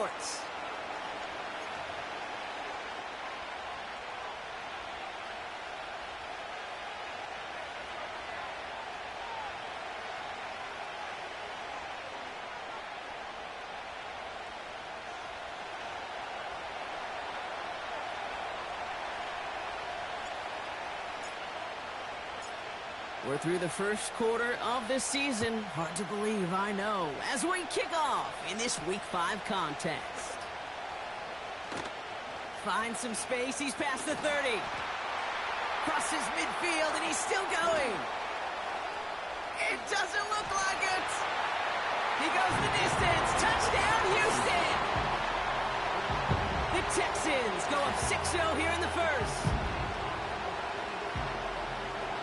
shorts. We're through the first quarter of this season. Hard to believe, I know, as we kick off in this Week 5 contest. Finds some space, he's past the 30. Crosses midfield, and he's still going. It doesn't look like it. He goes the distance. Touchdown, Houston! The Texans go up 6-0 here in the first.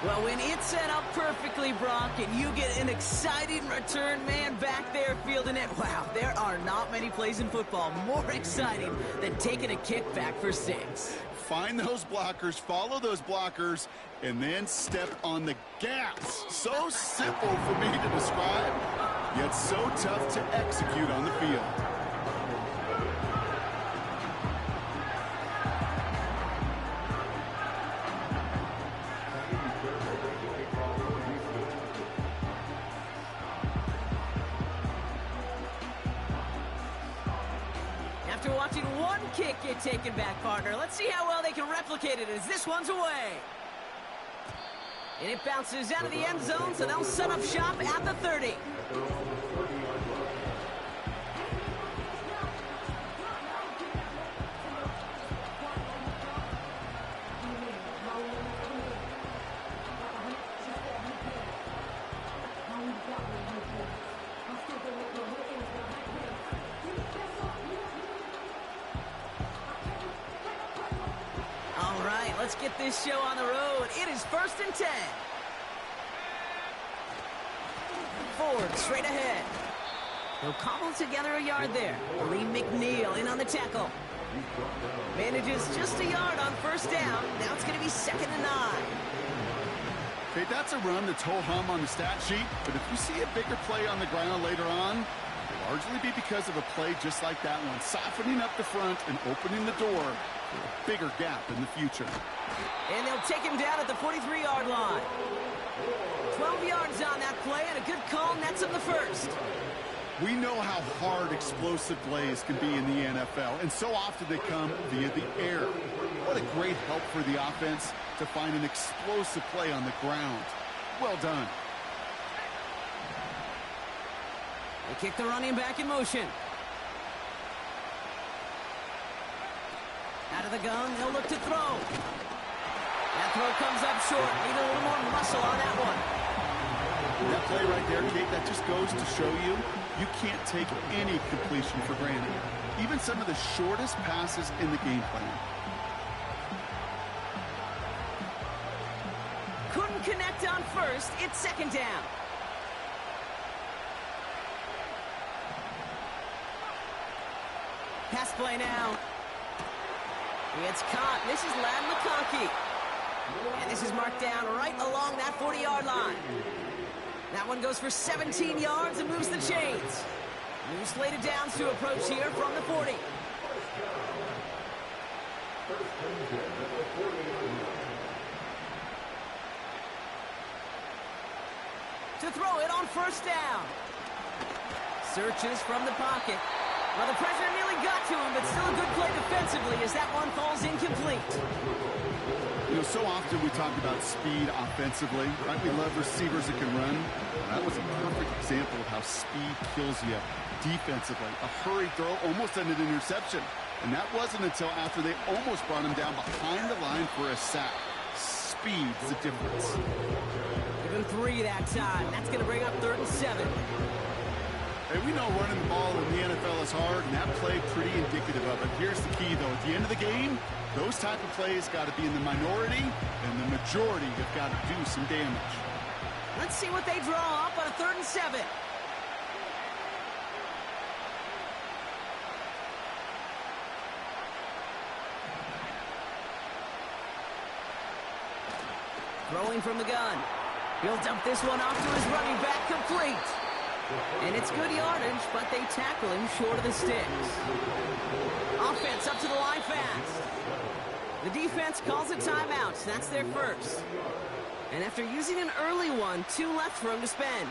Well, when it's set up perfectly, Brock, and you get an exciting return man back there fielding it, wow, there are not many plays in football more exciting than taking a kick back for 6. Find those blockers, follow those blockers, and then step on the gas. So simple for me to describe, yet so tough to execute on the field. After watching one kick get taken back, partner, let's see how well they can replicate it as this one's away. And it bounces out of the end zone, so they'll set up shop at the 30. All right, let's get this show on the road. It is 1st and 10. Ford straight ahead. He'll cobble together a yard there. Lee McNeil in on the tackle. Manages just a yard on 1st down. Now it's going to be 2nd and 9. Okay, that's a run that's ho-hum on the stat sheet, but if you see a bigger play on the ground later on, it'll largely be because of a play just like that one, softening up the front and opening the door for a bigger gap in the future. And they'll take him down at the 43-yard line. 12 yards on that play, and a good call nets him the first. We know how hard explosive plays can be in the NFL, and so often they come via the air. What a great help for the offense to find an explosive play on the ground. Well done. They kick the running back in motion. Out of the gun, they'll look to throw. That throw comes up short. Need a little more muscle on that one. That play right there, Kate, that just goes to show you can't take any completion for granted. Even some of the shortest passes in the game plan. Couldn't connect on 1st. It's 2nd down. Pass play now. It's caught. This is Ladd McConkey. And this is marked down right along that 40-yard line. That one goes for 17 yards and moves the chains. New slated downs to approach here from the 40. To throw it on 1st down. Searches from the pocket. Well, the pressure nearly got to him, but still a good play defensively as that one falls incomplete. You know, so often we talk about speed offensively, right? We love receivers that can run. That was a perfect example of how speed kills you defensively. A hurried throw almost ended an interception. And that wasn't until after they almost brought him down behind the line for a sack. Speed's the difference. Give him 3 that time. That's going to bring up 3rd and 7. Hey, we know running the ball in the NFL is hard, and that play pretty indicative of it. Here's the key, though. At the end of the game, those type of plays got to be in the minority, and the majority have got to do some damage. Let's see what they draw up on a 3rd and 7. Throwing from the gun. He'll dump this one off to his running back, complete. And it's good yardage, but they tackle him short of the sticks. Offense up to the line fast. The defense calls a timeout. That's their first. And after using an early one, 2 left for him to spend.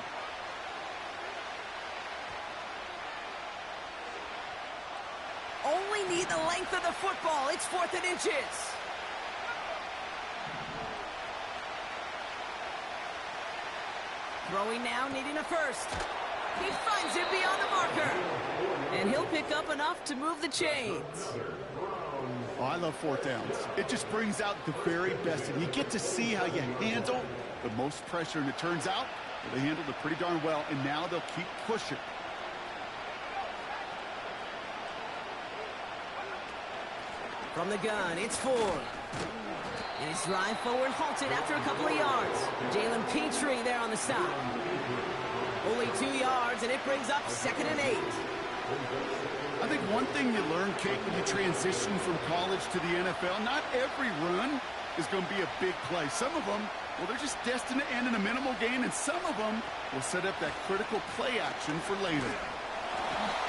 Only need the length of the football. It's 4th and inches. Throwing now, needing a first. He finds it beyond the marker. And he'll pick up enough to move the chains. Oh, I love 4th downs. It just brings out the very best. And you get to see how you handle the most pressure. And it turns out they handled it pretty darn well. And now they'll keep pushing. From the gun, it's Ford. And his drive forward halted after a couple of yards. Jalen Petrie there on the stop. Only 2 yards, and it brings up 2nd and 8. I think one thing you learn, Kate, when you transition from college to the NFL, not every run is going to be a big play. Some of them, well, they're just destined to end in a minimal gain, and some of them will set up that critical play action for later.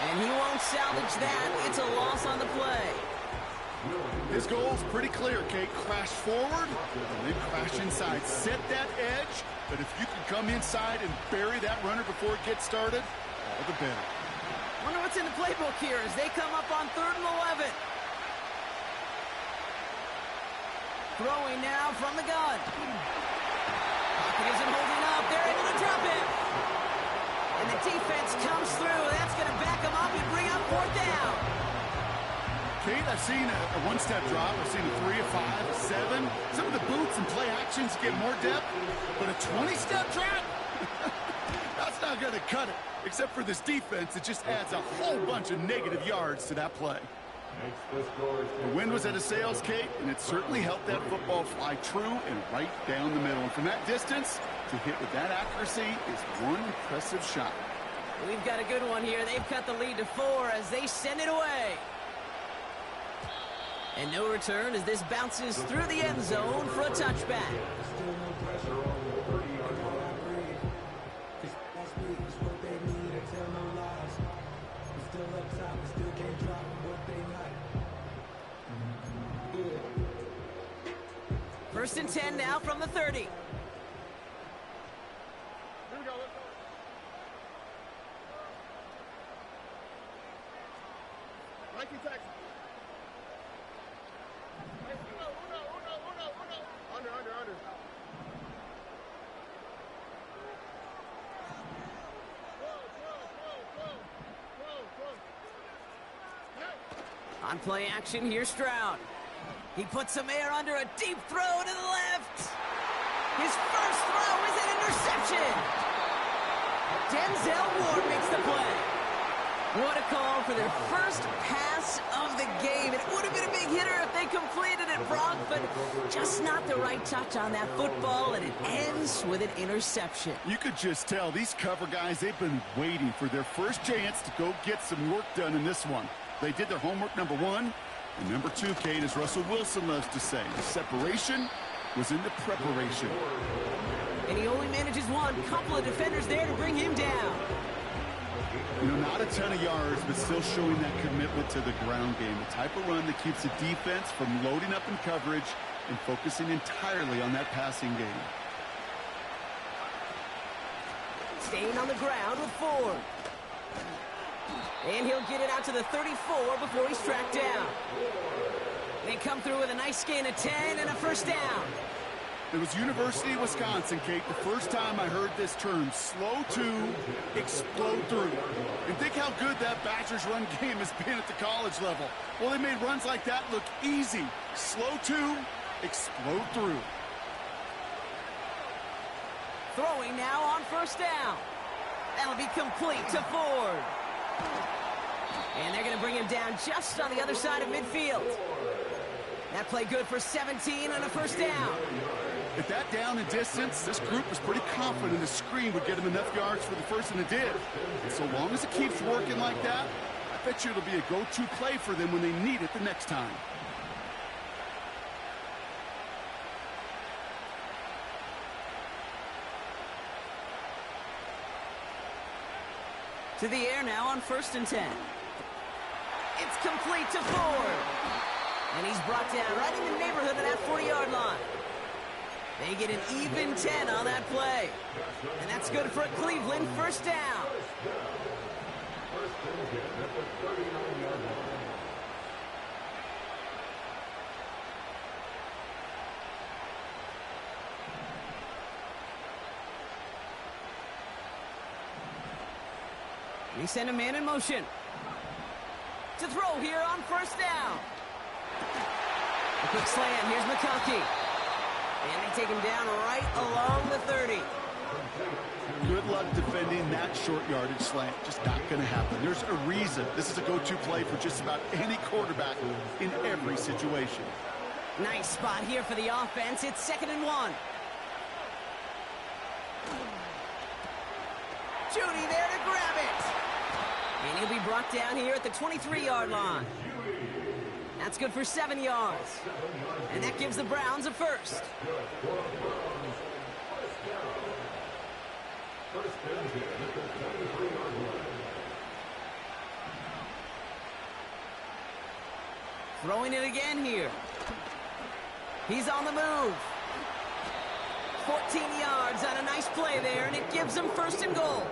And he won't salvage that. It's a loss on the play. His goal's pretty clear, Kate. Crash forward and then crash inside. Set that edge, but if you can come inside and bury that runner before it gets started, all the better. Wonder what's in the playbook here as they come up on 3rd and 11. Throwing now from the gun. Pocket isn't holding up. They're able to drop it. And the defense comes through. That's going to back them up and bring up 4th down. Kate, I've seen a one-step drop. I've seen a 3, a 5, a 7. Some of the boots and play actions get more depth, but a 20-step drop? That's not going to cut it. Except for this defense, it just adds a whole bunch of negative yards to that play. The wind was at a sails, Kate, and it certainly helped that football fly true and right down the middle. And from that distance, to hit with that accuracy is one impressive shot. We've got a good one here. They've cut the lead to 4 as they send it away. And no return as this bounces through the end zone for a touchback. First and 10 now from the 30. Here we go. Mikey Texas. Under. On play action, here's Stroud. He puts some air under a deep throw to the left. His first throw is an interception. Denzel Ward makes the play. What a call for their first pass of the game. It would have been a big hitter if they completed it, Brock, but just not the right touch on that football, and it ends with an interception. You could just tell these cover guys, they've been waiting for their first chance to go get some work done in this one. They did their homework, number 1. And number 2, Kate, as Russell Wilson loves to say, the separation was in the preparation. And he only manages one. Couple of defenders there to bring him down. You know, not a ton of yards, but still showing that commitment to the ground game. The type of run that keeps the defense from loading up in coverage and focusing entirely on that passing game. Staying on the ground with Ford. And he'll get it out to the 34 before he's tracked down. They come through with a nice gain of 10 and a first down. It was University of Wisconsin, Kate, the first time I heard this term, slow to explode through. And think how good that Badgers run game has been at the college level. Well, they made runs like that look easy. Slow to explode through. Throwing now on first down. That'll be complete to Ford. And they're going to bring him down just on the other side of midfield. That play good for 17 and a first down. At that down and distance, this group was pretty confident the screen would get him enough yards for the first, and it did. And so long as it keeps working like that, I bet you it'll be a go-to play for them when they need it the next time. To the air now on 1st and 10. It's complete to Ford. And he's brought down right in the neighborhood of that 40-yard line. They get an even 10 on that play. And that's good for a Cleveland first down. We send a man in motion. To throw here on 1st down. A quick slant. Here's McConkey. And they take him down right along the 30. Good luck defending that short yardage slant. Just not going to happen. There's a reason this is a go-to play for just about any quarterback in every situation. Nice spot here for the offense. It's 2nd and 1. Judy there to grab it. And he'll be brought down here at the 23-yard line. That's good for 7 yards. And that gives the Browns a first. Throwing it again here. He's on the move. 14 yards on a nice play there, and it gives him 1st and goal.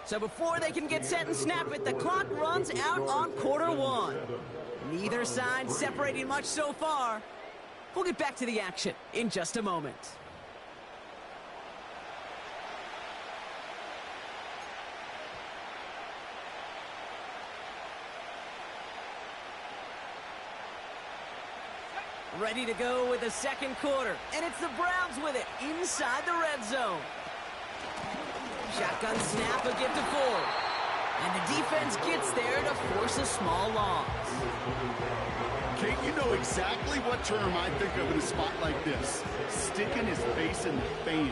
So before they can get set and snap it, the clock runs out on quarter 1. Neither side separating much so far. We'll get back to the action in just a moment. Ready to go with the 2nd quarter. And it's the Browns with it inside the red zone. Shotgun snap, a give to Ford. And the defense gets there to force a small loss. Kate, you know exactly what term I think of in a spot like this. Sticking his face in the fan.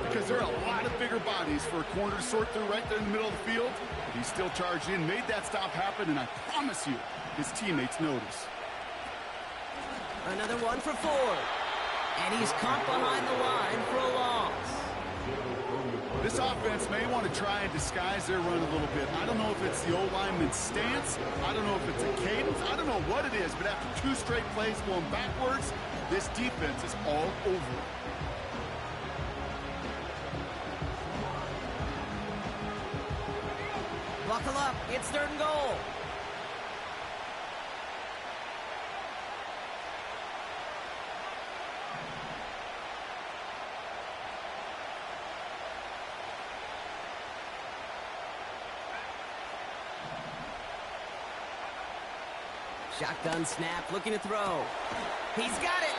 Because there are a lot of bigger bodies for a corner to sort through right there in the middle of the field. But he still charged in, made that stop happen, and I promise you, his teammates notice. Another one for Ford. And he's caught behind the line for a loss. This offense may want to try and disguise their run a little bit. I don't know if it's the O-lineman's stance. I don't know if it's a cadence. I don't know what it is, but after 2 straight plays going backwards, this defense is all over it. Buckle up. It's 3rd and goal. Shotgun snap, looking to throw. He's got it.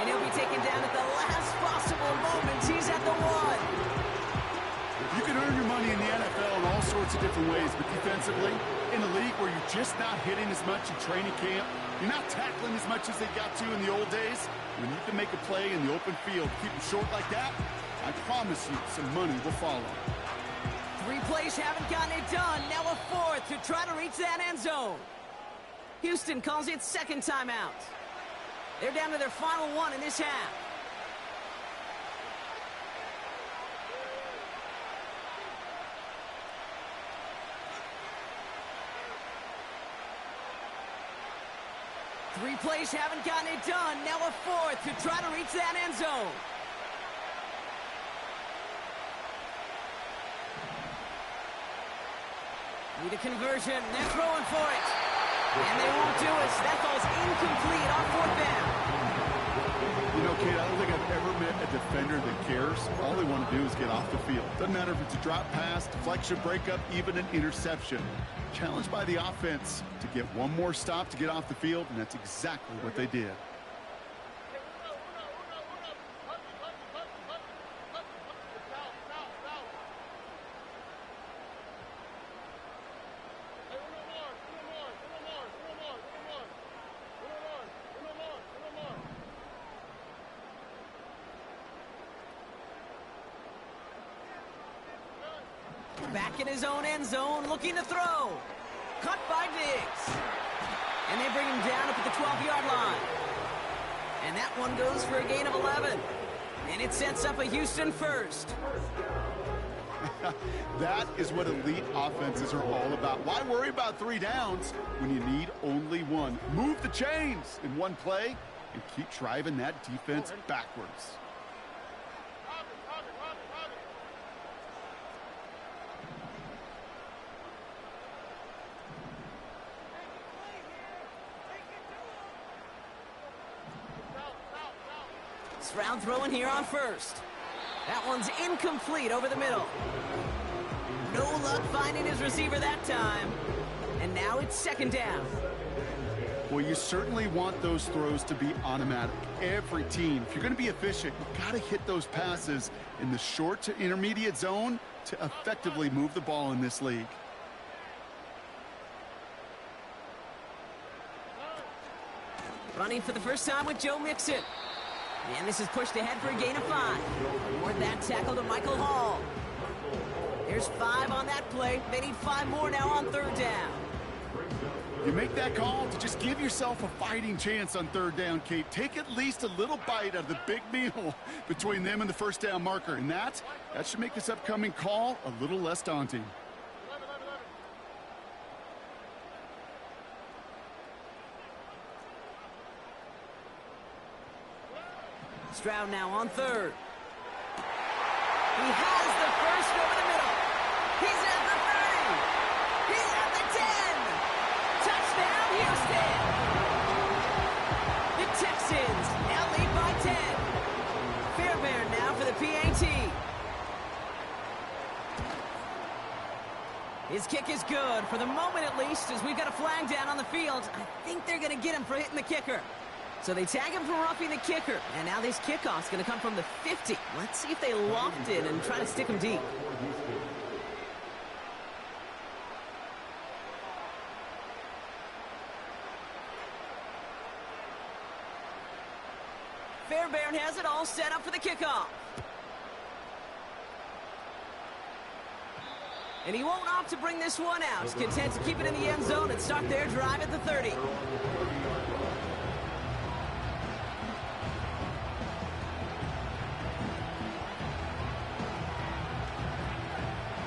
And he'll be taken down at the last possible moment. He's at the 1. You can earn your money in the NFL in all sorts of different ways, but defensively, in a league where you're just not hitting as much in training camp, you're not tackling as much as they got to in the old days, when you can make a play in the open field, keep them short like that, I promise you some money will follow. 3 plays haven't gotten it done. Now a 4th to try to reach that end zone. Houston calls it 2nd timeout. They're down to their final 1 in this half. Three plays haven't gotten it done. Now a 4th to try to reach that end zone. Need a conversion. They're throwing for it. And they won't do it. That ball's incomplete on 4th down. You know, Kate, I don't think I've ever met a defender that cares. All they want to do is get off the field. Doesn't matter if it's a drop pass, deflection, breakup, even an interception. Challenged by the offense to get one more stop to get off the field, and that's exactly what they did. Back in his own end zone, looking to throw. Caught by Diggs. And they bring him down up at the 12-yard line. And that one goes for a gain of 11. And it sets up a Houston first. That is what elite offenses are all about. Why worry about 3 downs when you need only one? Move the chains in one play and keep driving that defense backwards. Stroud throwing here on first. That one's incomplete over the middle. No luck finding his receiver that time. And now it's second down. Well, you certainly want those throws to be automatic. Every team, if you're going to be efficient, you've got to hit those passes in the short to intermediate zone to effectively move the ball in this league. Running for the first time with Joe Mixon. And this is pushed ahead for a gain of 5. Toward that tackle to Michael Hall. There's 5 on that play. They need 5 more now on third down. You make that call to just give yourself a fighting chance on third down, Kate. Take at least a little bite out of the big meal between them and the first down marker. And that should make this upcoming call a little less daunting. Stroud now on third. He has the first over the middle. He's at the 30. He's at the 10. Touchdown, Houston. The Texans now lead by 10. Fairbairn now for the PAT. His kick is good, for the moment at least, as we've got a flag down on the field. I think they're going to get him for hitting the kicker. So they tag him for roughing the kicker. And now this kickoff's going to come from the 50. Let's see if they loft it and try to stick him deep. Fairbairn has it all set up for the kickoff. And he won't opt to bring this one out. He's content to keep it in the end zone and start their drive at the 30.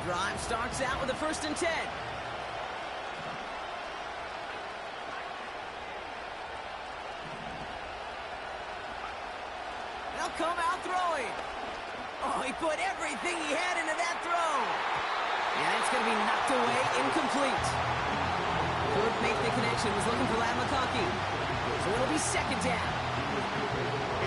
Drive starts out with a 1st and 10. They'll come out throwing. Oh, he put everything he had into that throw. And it's going to be knocked away, incomplete. Couldn't make the connection, was looking for Ladd McConkey. So it'll be second down.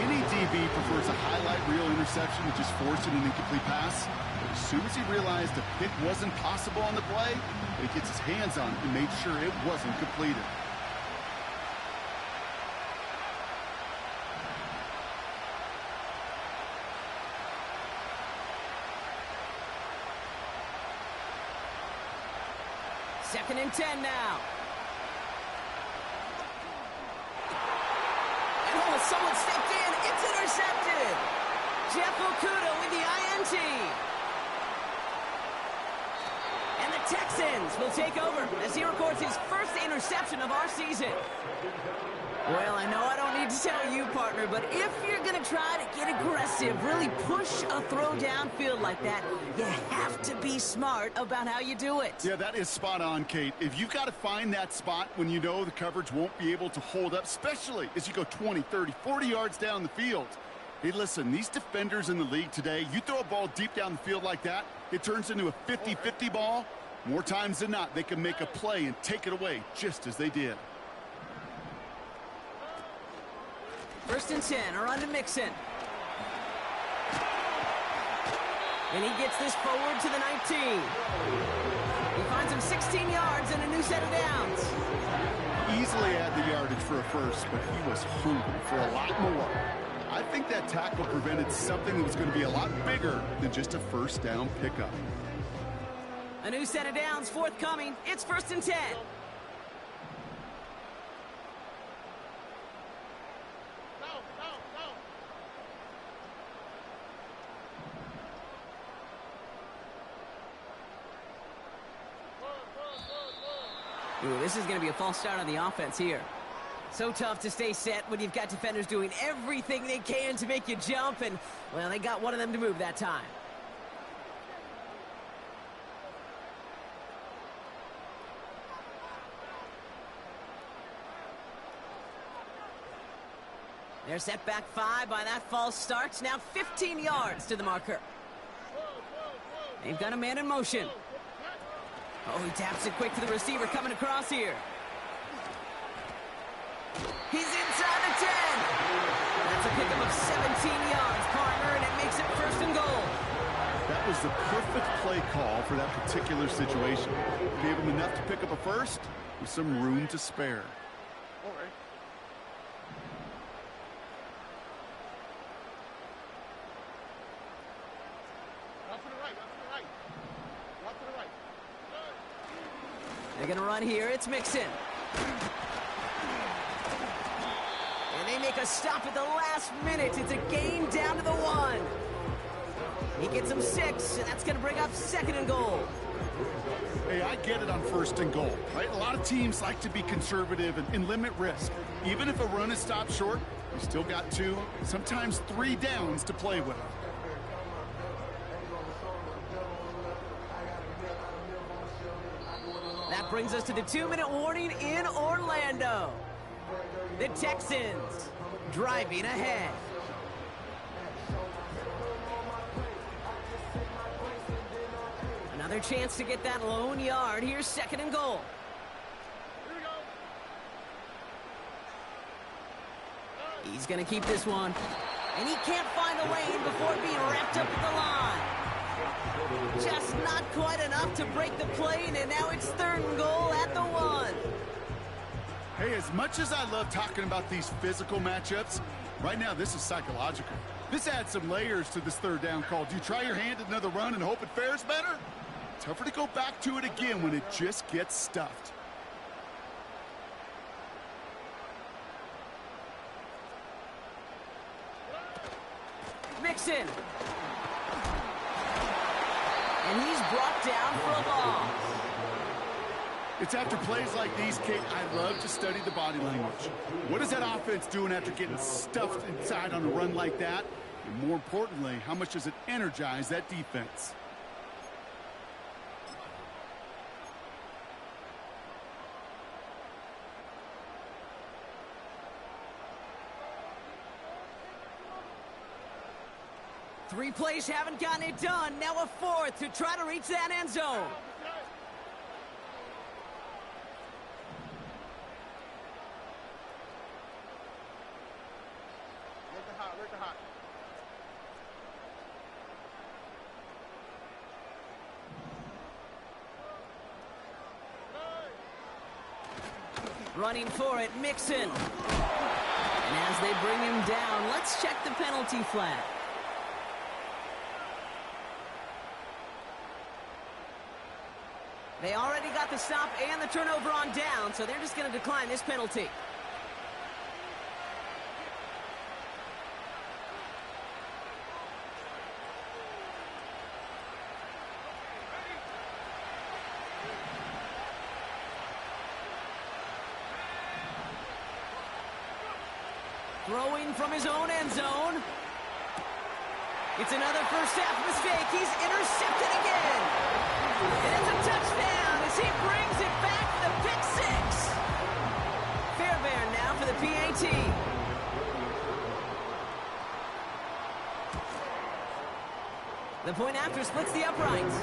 Any DB prefers a highlight reel interception to just forcing an incomplete pass. As soon as he realized a pick wasn't possible on the play, he gets his hands on it and made sure it wasn't completed. Second and 10 now. And oh, someone stepped in. It's intercepted. Jeff Okuda with the INT. And the Texans will take over as he records his first interception of our season. Well, I know I don't need to tell you, partner, but if you're going to try to get aggressive, really push a throw downfield like that, you have to be smart about how you do it. Yeah, that is spot on, Kate. If you've got to find that spot when you know the coverage won't be able to hold up, especially as you go 20, 30, 40 yards down the field. Hey, listen, these defenders in the league today, you throw a ball deep down the field like that, it turns into a 50-50 ball. More times than not, they can make a play and take it away just as they did. 1st and 10, a run to Mixon. And he gets this forward to the 19. He finds him 16 yards and a new set of downs. Easily add the yardage for a first, but he was hungry for a lot more. I think that tackle prevented something that was going to be a lot bigger than just a first down pickup. A new set of downs forthcoming. It's 1st and 10. Ooh, this is going to be a false start on the offense here. So tough to stay set when you've got defenders doing everything they can to make you jump, and, well, they got one of them to move that time. They're set back 5 by that false start. Now 15 yards to the marker. They've got a man in motion. Oh, he taps it quick to the receiver coming across here. He's inside the 10. That's a pickup of 17 yards, partner, and it makes it 1st and goal. That was the perfect play call for that particular situation. Gave him enough to pick up a first with some room to spare. All right. They're going to run here. It's Mixon. And they make a stop at the last minute. It's a gain down to the 1. He gets him 6, and that's going to bring up 2nd and goal. Hey, I get it on 1st and goal, right? A lot of teams like to be conservative and limit risk. Even if a run is stopped short, you still got 2, sometimes 3 downs to play with. That brings us to the 2-minute warning in Orlando. The Texans driving ahead. Another chance to get that lone yard. Here's 2nd and goal. He's going to keep this one. And he can't find a lane before being wrapped up at the line. Just not quite enough to break the plane, and now it's 3rd and goal at the 1. Hey, as much as I love talking about these physical matchups, right now this is psychological. This adds some layers to this 3rd down call. Do you try your hand at another run and hope it fares better? Tougher to go back to it again when it just gets stuffed. Mixon. And he's brought down for a loss. It's after plays like these, Kate, I love to study the body language. What is that offense doing after getting stuffed inside on a run like that? And more importantly, how much does it energize that defense? Three plays haven't gotten it done. Now a 4th to try to reach that end zone. Running for it, Mixon. And as they bring him down, let's check the penalty flag. They already got the stop and the turnover on down, so they're just going to decline this penalty. Throwing from his own end zone. It's another first half mistake. He's intercepted again. And it's a touchdown as he brings it back for the pick 6. Fairbairn now for the PAT. The point after splits the uprights.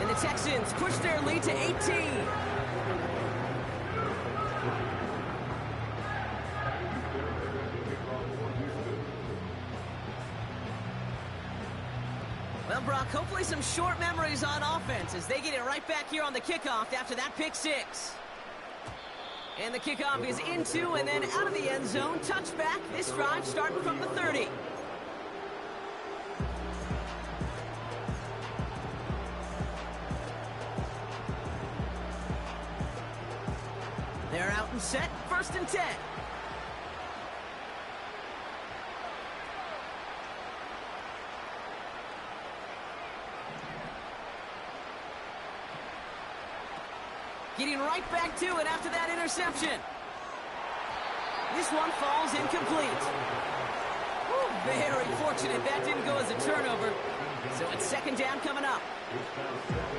And the Texans push their lead to 18. Well, Brock, hopefully some short memories on offense as they get it right back here on the kickoff after that pick 6. And the kickoff is into and then out of the end zone. Touchback. This drive starting from the 30. They're out and set. 1st and 10. Getting right back to it after that interception. This one falls incomplete. Whew, very fortunate that didn't go as a turnover. So it's second down coming up.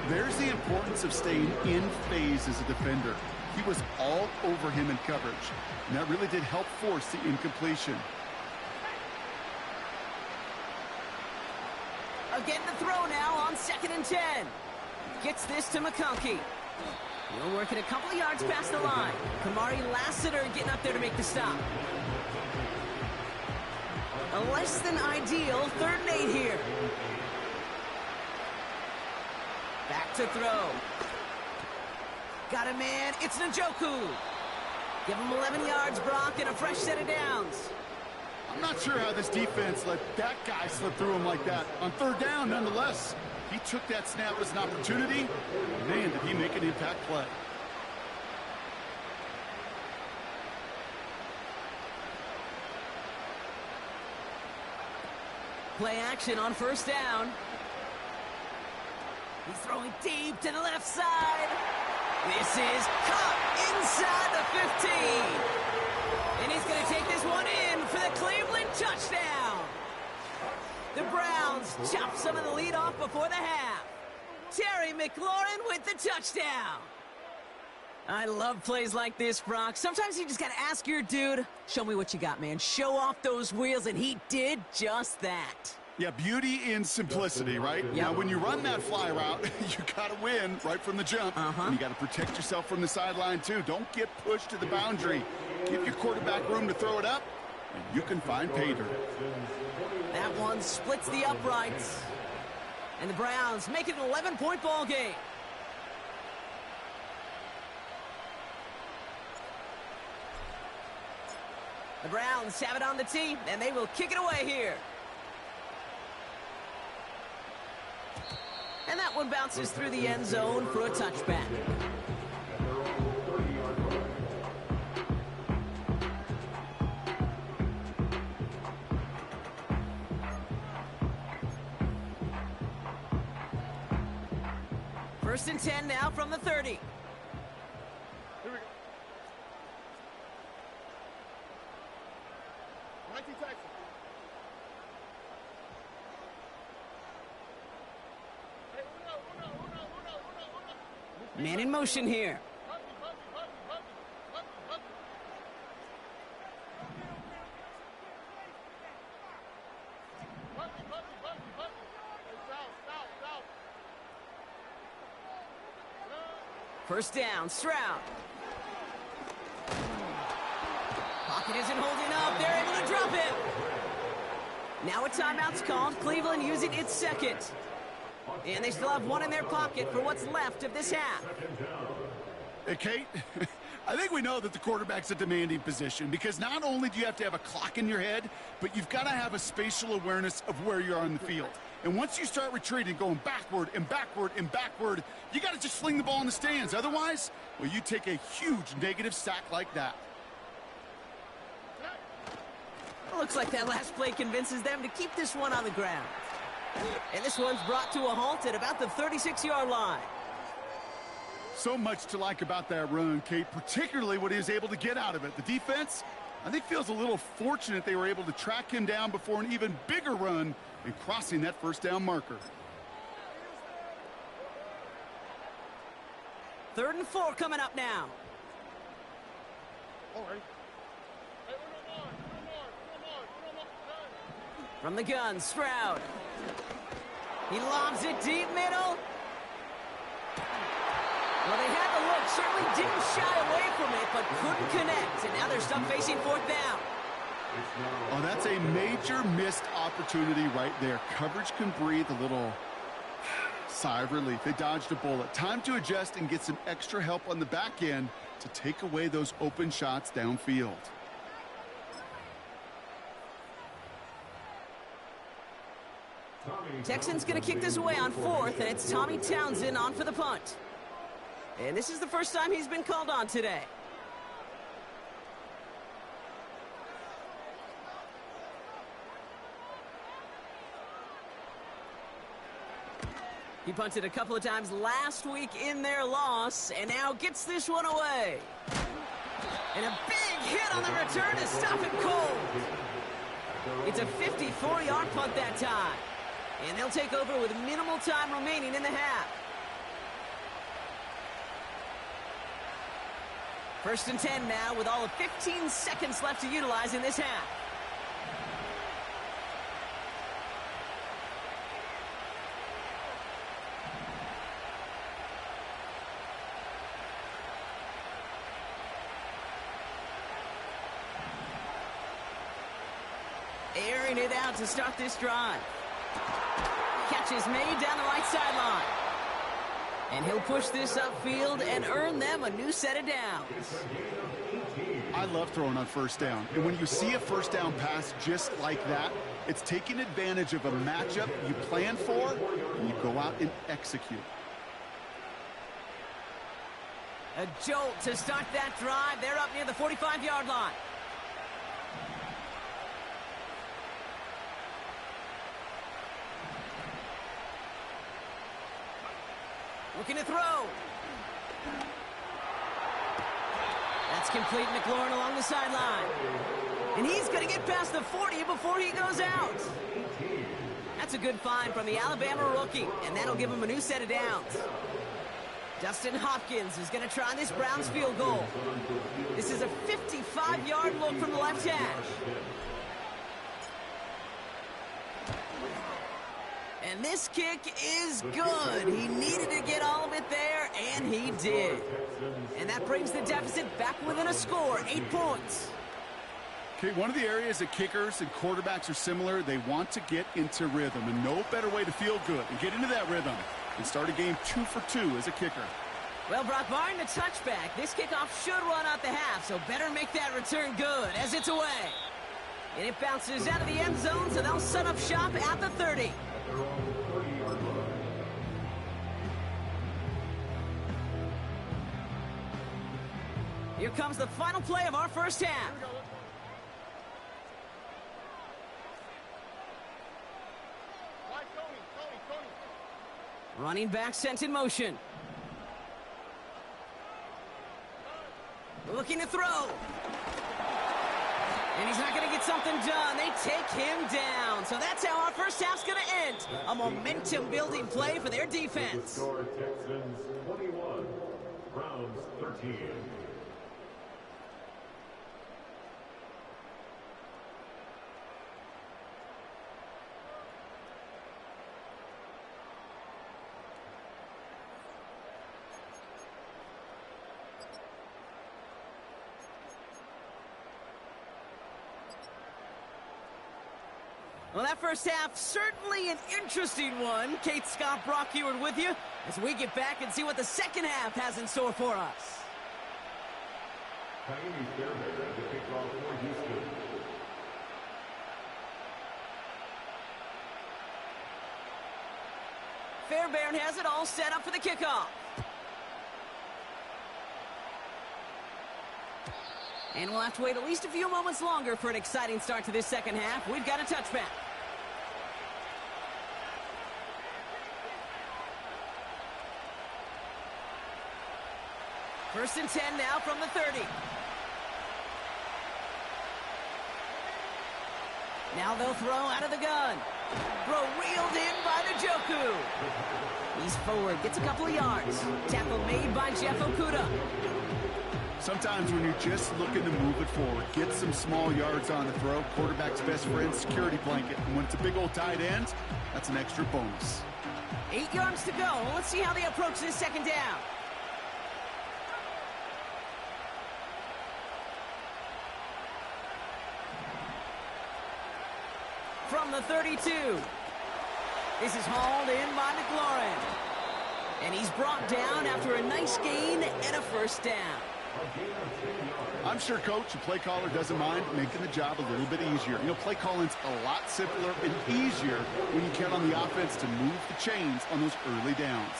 There's the importance of staying in phase as a defender. He was all over him in coverage, and that really did help force the incompletion. Again the throw now on 2nd and 10. Gets this to McConkey. He'll work it a couple of yards past the line. Kamari Lassiter getting up there to make the stop. A less than ideal 3rd and 8 here. Back to throw. Got a man. It's Njoku. Give him 11 yards, Brock, and a fresh set of downs. I'm not sure how this defense let that guy slip through him like that. On 3rd down, nonetheless, he took that snap as an opportunity. Man, did he make an impact play. Play action on 1st down. He's throwing deep to the left side. This is caught inside the 15. And he's going to take this one in for the Cleveland touchdown. The Browns chop some of the lead off before the half. Terry McLaurin with the touchdown. I love plays like this, Brock. Sometimes you just got to ask your dude, show me what you got, man. Show off those wheels, and he did just that. Yeah, beauty in simplicity, right? Yep. Now, when you run that fly route, you got to win right from the jump. And you got to protect yourself from the sideline, too. Don't get pushed to the boundary. Give your quarterback room to throw it up, and you can find pay dirt. That one splits the uprights. And the Browns make it an 11-point ball game. The Browns have it on the tee, and they will kick it away here. And that one bounces through the end zone for a touchback. First and 10 now from the 30. Here we go. 19 Texas. Man in motion here. First down, Stroud. Pocket isn't holding up. They're able to drop it. Now a timeout's called. Cleveland using its second. And they still have one in their pocket for what's left of this half. Hey, Kate, I think we know that the quarterback's a demanding position because not only do you have to have a clock in your head, but you've got to have a spatial awareness of where you are on the field. And once you start retreating, going backward and backward and backward, you got to just fling the ball in the stands. Otherwise, well, you take a huge negative sack like that. Looks like that last play convinces them to keep this one on the ground. And this one's brought to a halt at about the 36-yard line. So much to like about that run, Kate, particularly what he was able to get out of it. The defense, I think, feels a little fortunate they were able to track him down before an even bigger run and crossing that first down marker. 3rd and 4 coming up now. All right. From the gun, Stroud. He lobs it deep middle. Well, they had the look, certainly didn't shy away from it, but couldn't connect. And now they're stuck facing 4th down. Oh, that's a major missed opportunity right there. Coverage can breathe a little sigh of relief. They dodged a bullet. Time to adjust and get some extra help on the back end to take away those open shots downfield. Texans going to kick this away on 4th, and it's Tommy Townsend on for the punt. And this is the first time he's been called on today. He punted a couple of times last week in their loss, and now gets this one away. And a big hit on the return to stop it cold. It's a 54-yard punt that time. And they'll take over with minimal time remaining in the half. 1st and 10 now with all of 15 seconds left to utilize in this half. Airing it out to start this drive. Catch is made down the right sideline. And he'll push this upfield and earn them a new set of downs. I love throwing on 1st down. And when you see a 1st down pass just like that, it's taking advantage of a matchup you plan for, and you go out and execute. A jolt to start that drive. They're up near the 45-yard line. Looking to throw. That's complete. McLaurin along the sideline. And he's going to get past the 40 before he goes out. That's a good find from the Alabama rookie, and that'll give him a new set of downs. Dustin Hopkins is going to try this Browns field goal. This is a 55-yard look from the left hash. And this kick is good. He needed to get all of it there, and he did. And that brings the deficit back within a score, 8 points. Okay, one of the areas that kickers and quarterbacks are similar, they want to get into rhythm. And no better way to feel good and get into that rhythm and start a game 2 for 2 as a kicker. Well, Brock, barring the touchback, this kickoff should run out the half, so better make that return good as it's away. And it bounces out of the end zone, so they'll set up shop at the 30. Here comes the final play of our first half. Running back sent in motion. Looking to throw. And he's not going to get something done. They take him down. So that's how our first half's going to end. A momentum-building play for their defense. Score Texans 21, Browns 13. Well, that first half, certainly an interesting one. Kate Scott, Brock Heward with you as we get back and see what the second half has in store for us. Fairbairn has it all set up for the kickoff. And we'll have to wait at least a few moments longer for an exciting start to this second half. We've got a touchback. First and 10 now from the 30. Now they'll throw out of the gun. Throw reeled in by Njoku. He's forward, gets a couple of yards. Tackle made by Jeff Okuda. Sometimes when you're just looking to move it forward, get some small yards on the throw, quarterback's best friend, security blanket. And when it's a big old tight end, that's an extra bonus. 8 yards to go. Let's see how they approach this second down. From the 32. This is hauled in by McLaurin. And he's brought down after a nice gain and a first down. I'm sure coach and play caller doesn't mind making the job a little bit easier. You know, play calling's a lot simpler and easier when you count on the offense to move the chains on those early downs.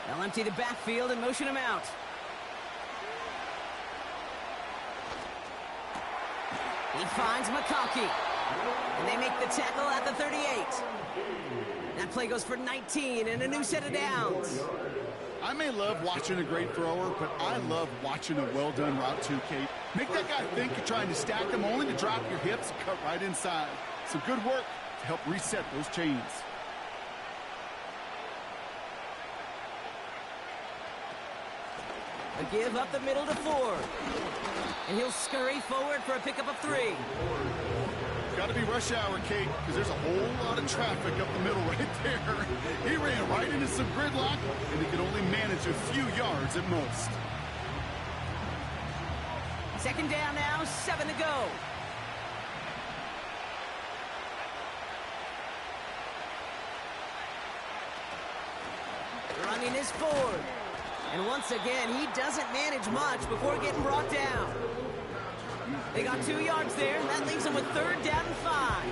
They'll empty the backfield and motion him out. He finds McConkey. And they make the tackle at the 38. That play goes for 19 and a new set of downs. I may love watching a great thrower, but I love watching a well-done route too, Kate. Make that guy think you're trying to stack them only to drop your hips and cut right inside. Some good work to help reset those chains. A give up the middle to Ford. And he'll scurry forward for a pickup of 3. Got to be rush hour, Kate, because there's a whole lot of traffic up the middle right there. He ran right into some gridlock, and he could only manage a few yards at most. Second down now, 7 to go. Running is Ford. And once again, he doesn't manage much before getting brought down. They got 2 yards there, and that leaves them with 3rd down and 5.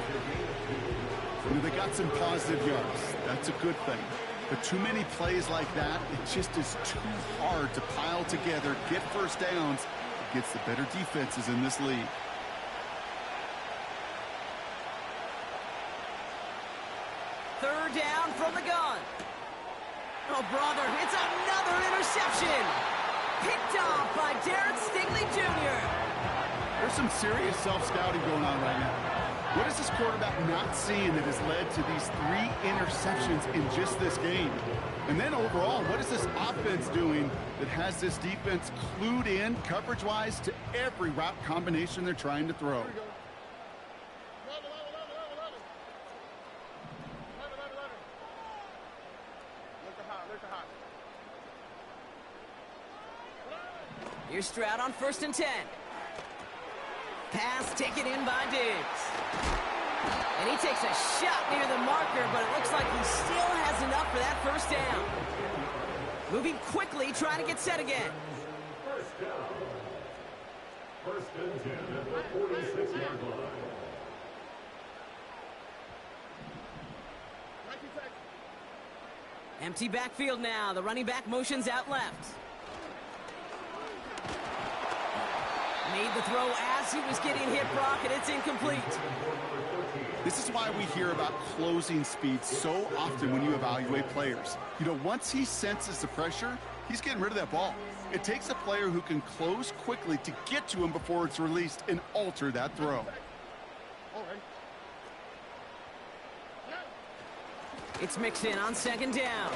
They got some positive yards. That's a good thing. But too many plays like that, it just is too hard to pile together, get first downs against the better defenses in this league. Third down from the gun. Oh, brother, it's another interception. Picked off by Derek Stingley Jr. There's some serious self-scouting going on right now. What is this quarterback not seeing that has led to these 3 interceptions in just this game? And then overall, what is this offense doing that has this defense clued in coverage-wise to every route combination they're trying to throw? Here's Stroud on 1st and 10. Pass taken in by Diggs. And he takes a shot near the marker, but it looks like he still has enough for that 1st down. Moving quickly, trying to get set again. First down. 1st and 10 at the 46-yard line. Empty backfield now. The running back motions out left. Made the throw as he was getting hit, Brock, and it's incomplete. This is why we hear about closing speed so often when you evaluate players. You know, once he senses the pressure, he's getting rid of that ball. It takes a player who can close quickly to get to him before it's released and alter that throw. It's mixed in on 2nd down.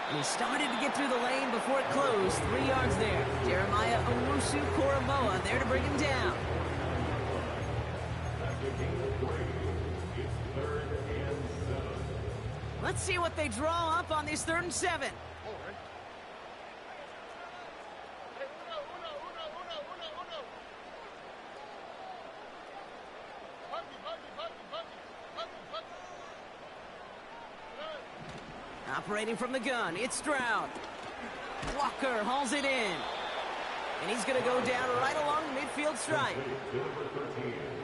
And he started to get through the lane before it closed. 3 yards there. Jeremiah Owusu-Koramoah there to bring him down. It's 3rd and 7. Let's see what they draw up on this 3rd and 7. Operating from the gun, it's Stroud. Walker hauls it in. And he's going to go down right along the midfield stripe.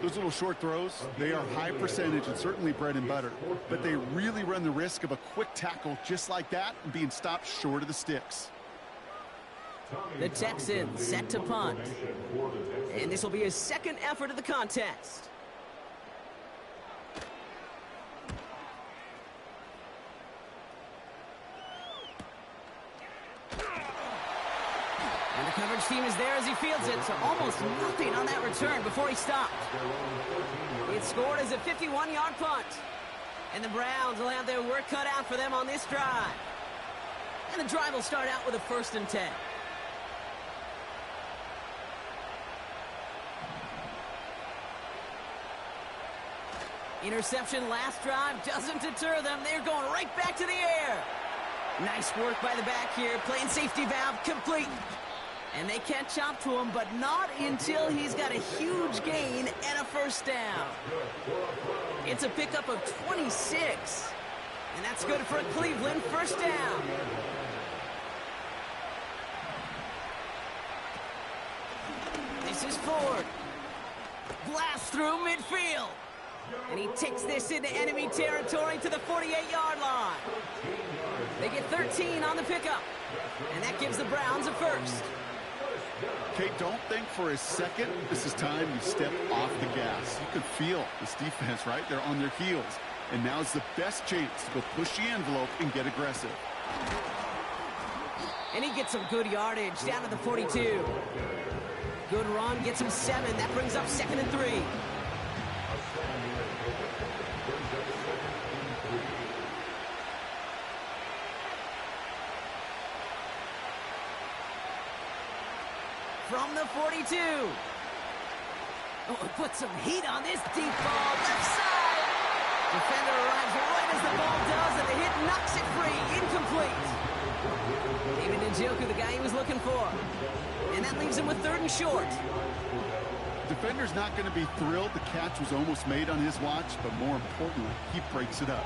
Those little short throws, they are high percentage and certainly bread and butter. But they really run the risk of a quick tackle just like that and being stopped short of the sticks. The Texans set to punt. And this will be his 2nd effort of the contest. And the coverage team is there as he fields it, so almost nothing on that return before he stopped. It's scored as a 51-yard punt. And the Browns will have their work cut out for them on this drive. And the drive will start out with a 1st and 10. Interception last drive doesn't deter them. They're going right back to the air. Nice work by the back here. Playing safety valve complete. And they catch up to him, but not until he's got a huge gain and a 1st down. It's a pickup of 26. And that's good for Cleveland. 1st down. This is Ford. Blast through midfield. And he takes this into enemy territory to the 48-yard line. They get 13 on the pickup. And that gives the Browns a 1st. Kate, don't think for a second this is time you step off the gas. You could feel this defense, right? They're on their heels. And now's the best chance to go push the envelope and get aggressive. And he gets some good yardage down to the 42. Good run, gets him 7. That brings up 2nd and 3. From the 42. Oh, put some heat on this deep ball. Left side. Defender arrives right as the ball does, and the hit knocks it free. Incomplete. David Njoku, the guy he was looking for. And that leaves him with 3rd and short. Defender's not going to be thrilled. The catch was almost made on his watch, but more importantly, he breaks it up.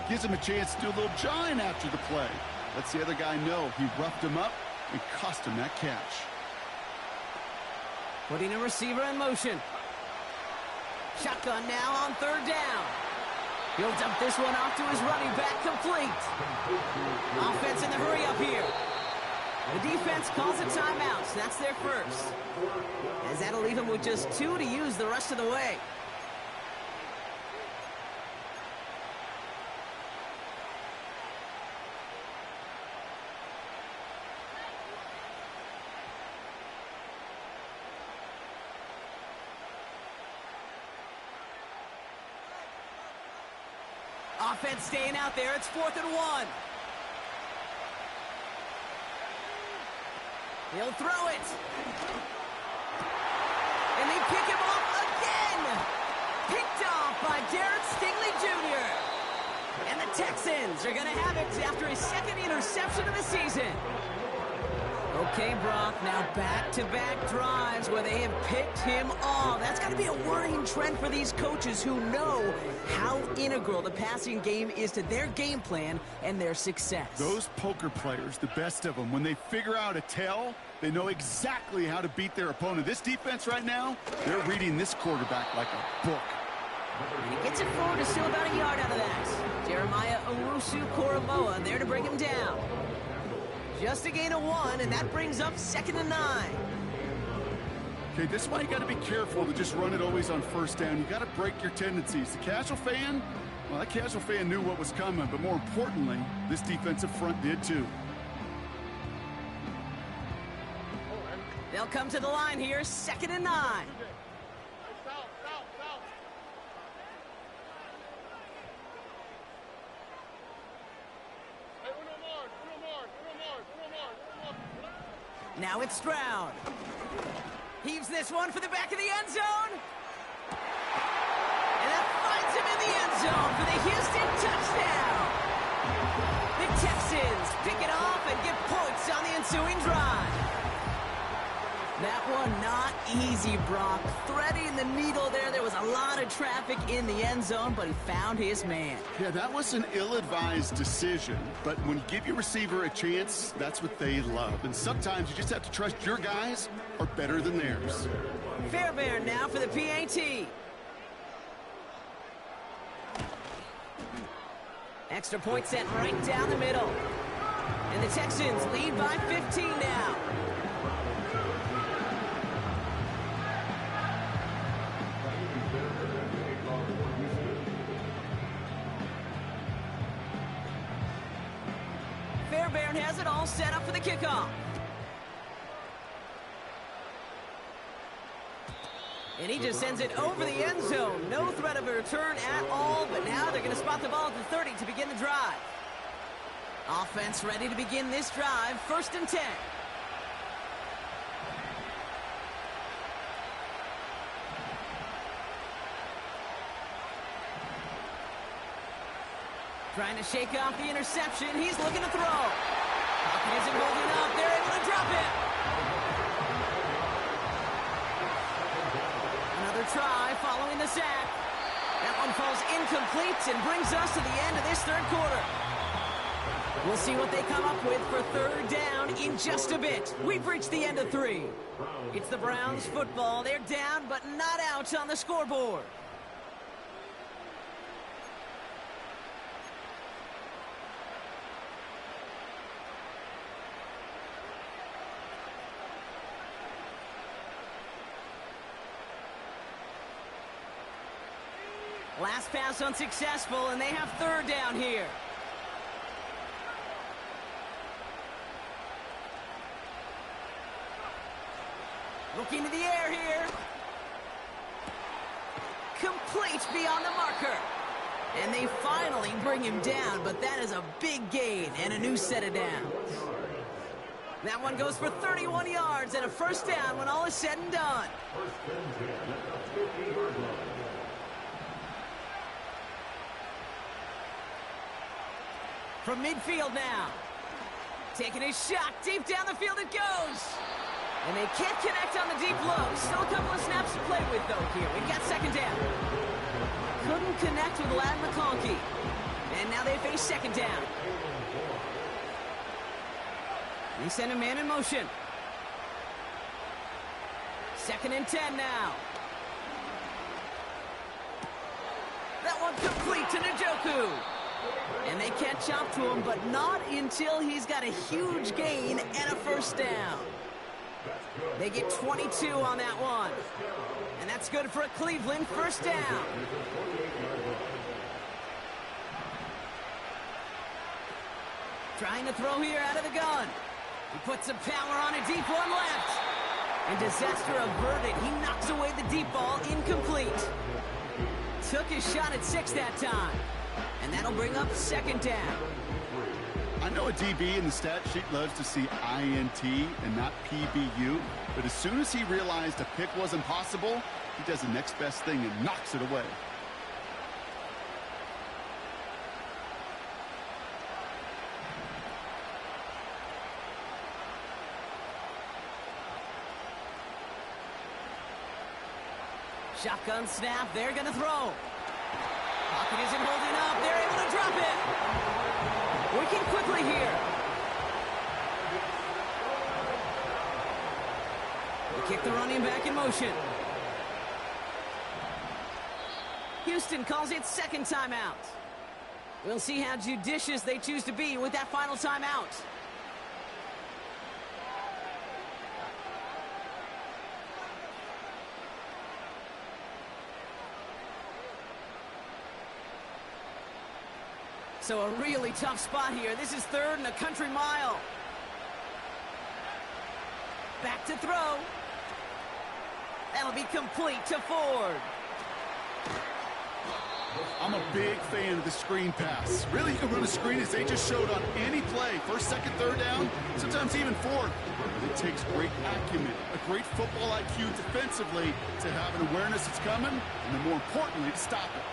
Gives him a chance to do a little jawing after the play. Lets the other guy know he roughed him up and cost him that catch. Putting a receiver in motion. Shotgun now on 3rd down. He'll dump this one off to his running back, complete. Offense in the hurry up here. The defense calls a timeout, so that's their first. As that'll leave him with just 2 to use the rest of the way. Offense staying out there. It's 4th and 1. He'll throw it. And they pick him off again. Picked off by Derek Stingley Jr. And the Texans are going to have it after his 2nd interception of the season. Okay, Brock, now back-to-back drives where they have picked him off. That's got to be a worrying trend for these coaches who know how integral the passing game is to their game plan and their success. Those poker players, the best of them, when they figure out a tell, they know exactly how to beat their opponent. This defense right now, they're reading this quarterback like a book. And he gets it forward to still about a yard out of that. Jeremiah Owusu-Koramoah there to bring him down. Just a gain of 1, and that brings up 2nd and 9. Okay, this is why you got to be careful to just run it always on 1st down. You got to break your tendencies. The casual fan, well, that casual fan knew what was coming, but more importantly, this defensive front did too. They'll come to the line here, 2nd and 9. Now it's Stroud. Heaves this one for the back of the end zone. And that finds him in the end zone for the Houston touchdown. The Texans pick it off and get points on the ensuing drive. That one not easy, Brock. Threading the needle there. There was a lot of traffic in the end zone, but he found his man. Yeah, that was an ill-advised decision, but when you give your receiver a chance, that's what they love. And sometimes you just have to trust your guys are better than theirs. Fairbairn now for the PAT. Extra point sent right down the middle. And the Texans lead by 15 now. Fairbairn has it all set up for the kickoff. And he just sends it over the end zone. No threat of a return at all, but now they're going to spot the ball at the 30 to begin the drive. Offense ready to begin this drive, 1st and 10. Trying to shake off the interception. He's looking to throw. Hopkins isn't holding up. They're able to drop it. Another try following the sack. That one falls incomplete and brings us to the end of this 3rd quarter. We'll see what they come up with for 3rd down in just a bit. We've reached the end of 3. It's the Browns football. They're down but not out on the scoreboard. Last pass unsuccessful, and they have third down here. Looking to the air here. Complete beyond the marker. And they finally bring him down, but that is a big gain and a new set of downs. That one goes for 31 yards and a first down when all is said and done. First and 10 at the 50-yard line. From midfield now. Taking a shot. Deep down the field it goes. And they can't connect on the deep low. Still a couple of snaps to play with, though, here. We've got second down. Couldn't connect with Lad McConkey. And now they face second down. They send a man in motion. Second and 10 now. That one complete to Njoku. And they catch up to him, but not until he's got a huge gain and a first down. They get 22 on that one. And that's good for a Cleveland first down. Trying to throw here out of the gun. He puts some power on a deep one left. And disaster averted. He knocks away the deep ball, incomplete. Took his shot at 6 that time. And that'll bring up second down. I know a DB in the stat sheet loves to see INT and not PBU, but as soon as he realized a pick wasn't possible, he does the next best thing and knocks it away. Shotgun snap, they're gonna throw. Pocket isn't holding up, they're able to drop it. Working quickly here. They kick the running back in motion. Houston calls it second timeout. We'll see how judicious they choose to be with that final timeout. So a really tough spot here. This is third and a country mile. Back to throw. That'll be complete to Ford. I'm a big fan of the screen pass. Really, you can run a screen as they just showed on any play. First, second, third down, sometimes even fourth. But it takes great acumen, a great football IQ defensively to have an awareness it's coming, and then more importantly, to stop it.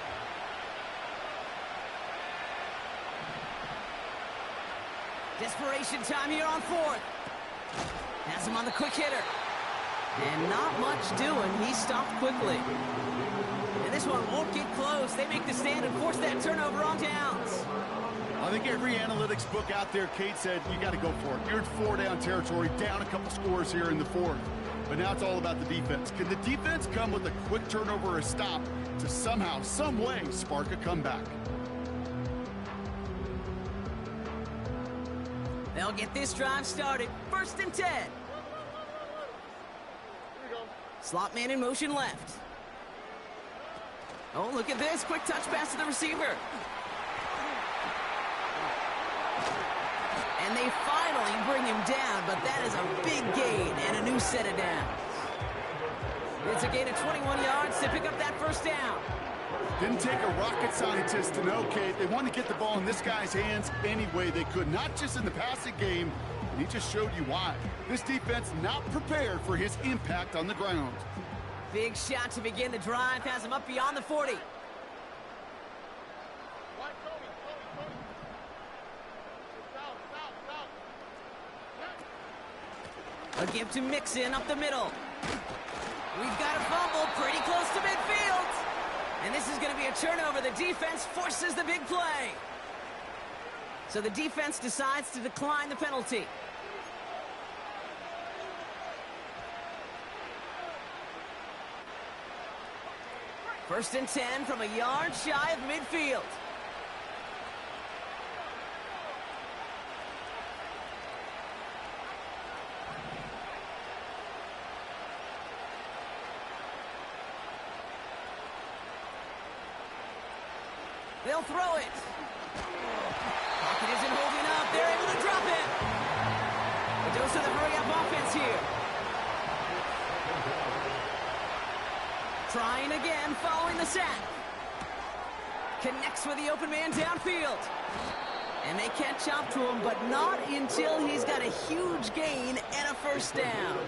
Desperation time here on fourth. Has him on the quick hitter. And not much doing. He stopped quickly. And this one won't get close. They make the stand and force that turnover on downs. I think every analytics book out there, Kate said, you got to go for it. You're in 4-down territory, down a couple scores here in the fourth. But now it's all about the defense. Can the defense come with a quick turnover or a stop to somehow, some way, spark a comeback? They'll get this drive started. First and 10. Slot man in motion left. Oh, look at this. Quick touch pass to the receiver. And they finally bring him down, but that is a big gain and a new set of downs. It's a gain of 21 yards to pick up that first down. Didn't take a rocket scientist to know, Kate. They wanted to get the ball in this guy's hands any way they could, not just in the passing game, and he just showed you why. This defense not prepared for his impact on the ground. Big shot to begin the drive, has him up beyond the 40. A give to Mixon up the middle. We've got a fumble pretty close to midfield. And this is going to be a turnover. The defense forces the big play. So the defense decides to decline the penalty. First and 10 from a yard shy of midfield. They'll throw it. Pocket isn't holding up. They're able to drop it. The dose of the hurry-up offense here. Trying again, following the sack. Connects with the open man downfield. And they can't chop to him, but not until he's got a huge gain and a first down.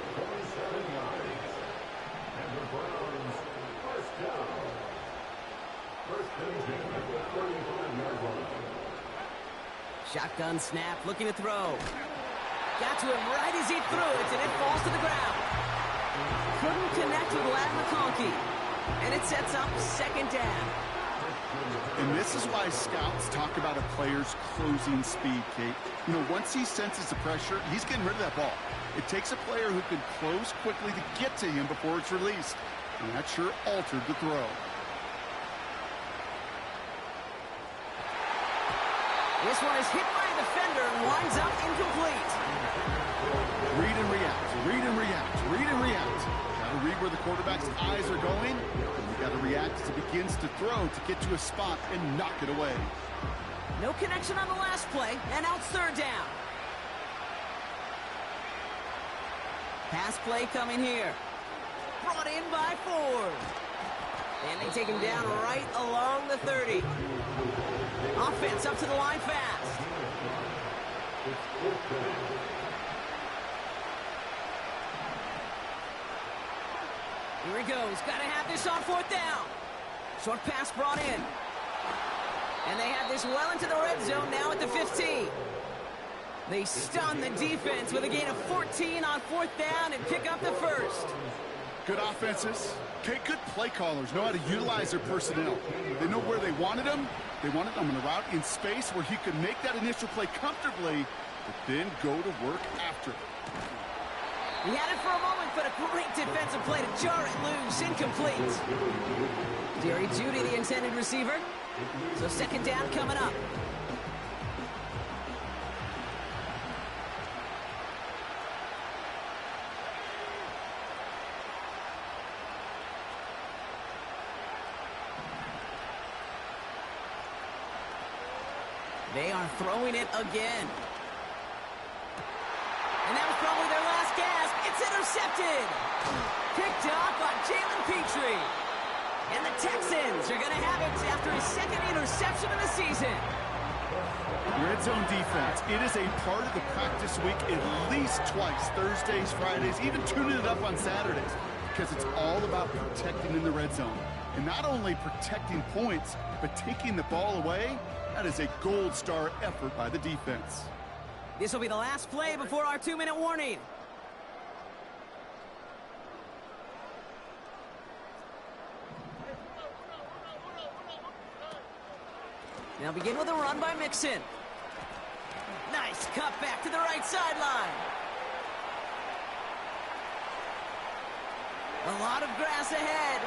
Shotgun snap, looking to throw. Got to him right as he threw it, and it falls to the ground. Couldn't connect with McConkey, and it sets up second down. And this is why scouts talk about a player's closing speed, Kate. You know, once he senses the pressure, he's getting rid of that ball. It takes a player who can close quickly to get to him before it's released. And that sure altered the throw. This one is hit by a defender and winds up incomplete. Read and react, read and react, read and react. Got to read where the quarterback's eyes are going. And you got to react as it begins to throw to get to a spot and knock it away. No connection on the last play, and now it's third down. Pass play coming here. Brought in by Ford. And they take him down right along the 30. Offense up to the line fast. Here he goes. Got to have this on fourth down. Short pass brought in. And they have this well into the red zone now at the 15. They stun the defense with a gain of 14 on fourth down and pick up the first. Good offenses. Okay, good play callers know how to utilize their personnel. They know where they wanted them. They wanted them on a route in space where he could make that initial play comfortably, but then go to work after it. He had it for a moment, but a great defensive play to jar it loose. Incomplete. Jerry Jeudy, the intended receiver. So second down coming up. They are throwing it again. And that was probably their last gasp. It's intercepted. Picked off by Jalen Petrie. And the Texans are going to have it after his second interception of the season. Red zone defense. It is a part of the practice week at least twice. Thursdays, Fridays, even tuning it up on Saturdays. Because it's all about protecting in the red zone. And not only protecting points, but taking the ball away. That is a gold star effort by the defense. This will be the last play before our 2-minute warning. Now begin with a run by Mixon. Nice cut back to the right sideline. A lot of grass ahead.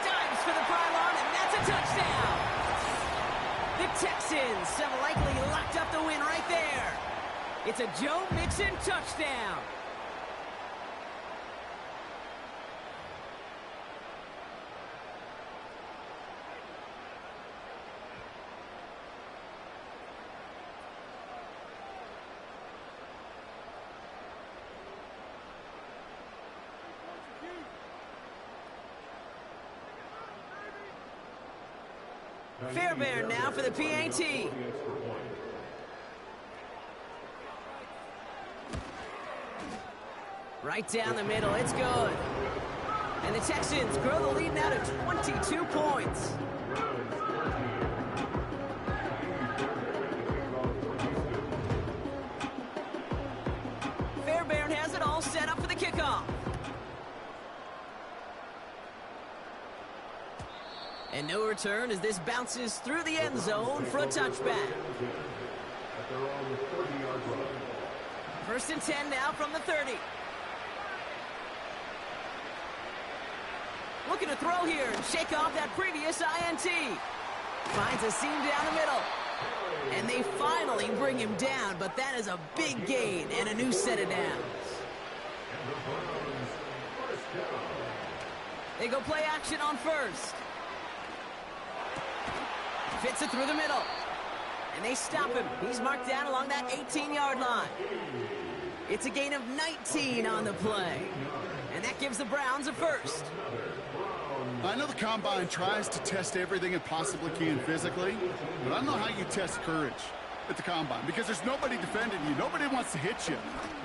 Dives for the pylon, and that's a touchdown. The Texans have likely locked up the win right there. It's a Joe Mixon touchdown. Fairbairn now for the PAT. Right down the middle, it's good. And the Texans grow the lead now to 22 points. Fairbairn has it all set up for the kickoff. And no return as this bounces through the end zone for a touchback. First and 10 now from the 30. Looking to throw here and shake off that previous INT. Finds a seam down the middle. And they finally bring him down, but that is a big gain and a new set of downs. They go play action on first. Fits it through the middle. And they stop him. He's marked down along that 18-yard line. It's a gain of 19 on the play. And that gives the Browns a first. I know the Combine tries to test everything it possibly can physically, but I don't know how you test courage at the Combine because there's nobody defending you. Nobody wants to hit you.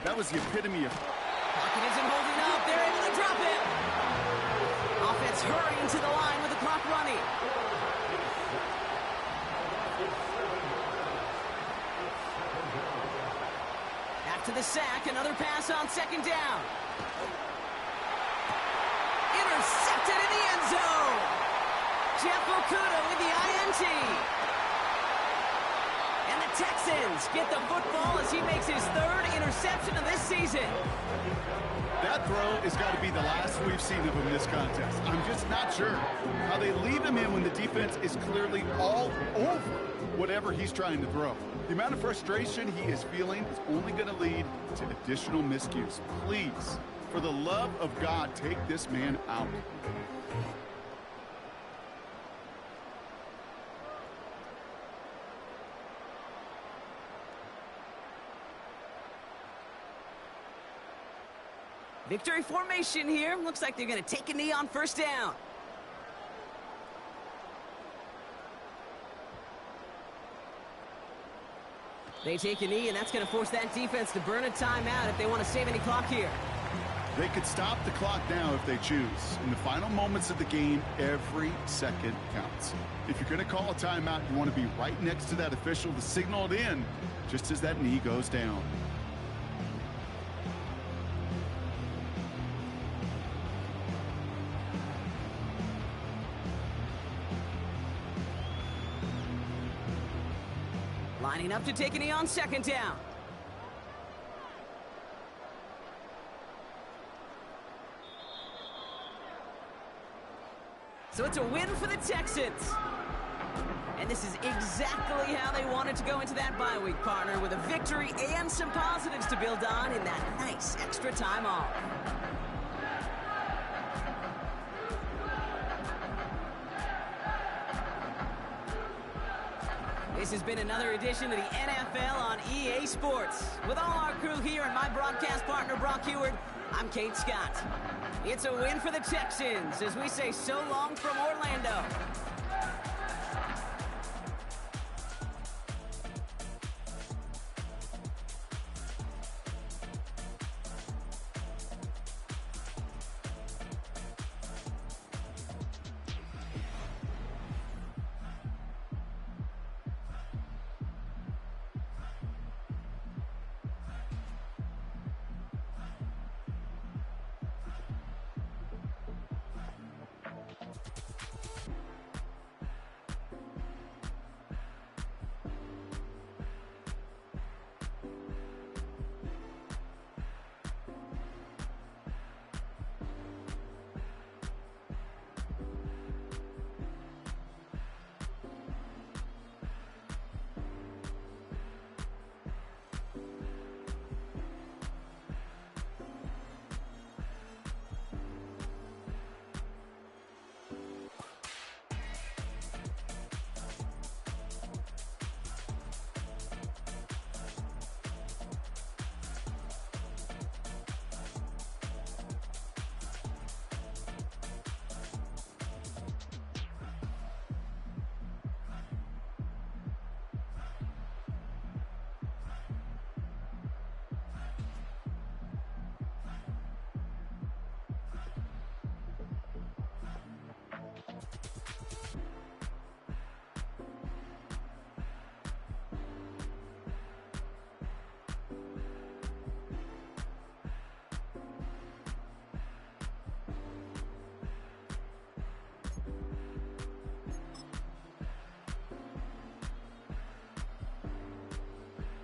That was the epitome of... Pocket isn't holding up. They're able to drop it. Offense hurrying to the line with the clock running. After the sack, another pass on second down. Intercepted in the end zone. Jeff Okuda with the INT. And the Texans get the football as he makes his third interception of this season. That throw has got to be the last we've seen of him in this contest. I'm just not sure how they leave him in when the defense is clearly all over whatever he's trying to throw. The amount of frustration he is feeling is only going to lead to additional miscues. Please, for the love of God, take this man out. Victory formation here. Looks like they're going to take a knee on first down. They take a knee, and that's going to force that defense to burn a timeout if they want to save any clock here. They could stop the clock now if they choose. In the final moments of the game, every second counts. If you're going to call a timeout, you want to be right next to that official to signal it in just as that knee goes down. Lining up to take a knee on second down. So it's a win for the Texans. And this is exactly how they wanted to go into that bye week, partner, with a victory and some positives to build on in that nice extra time off. This has been another edition of the NFL on EA Sports. With all our crew here and my broadcast partner, Brock Heward, I'm Kate Scott. It's a win for the Texans as we say so long from Orlando.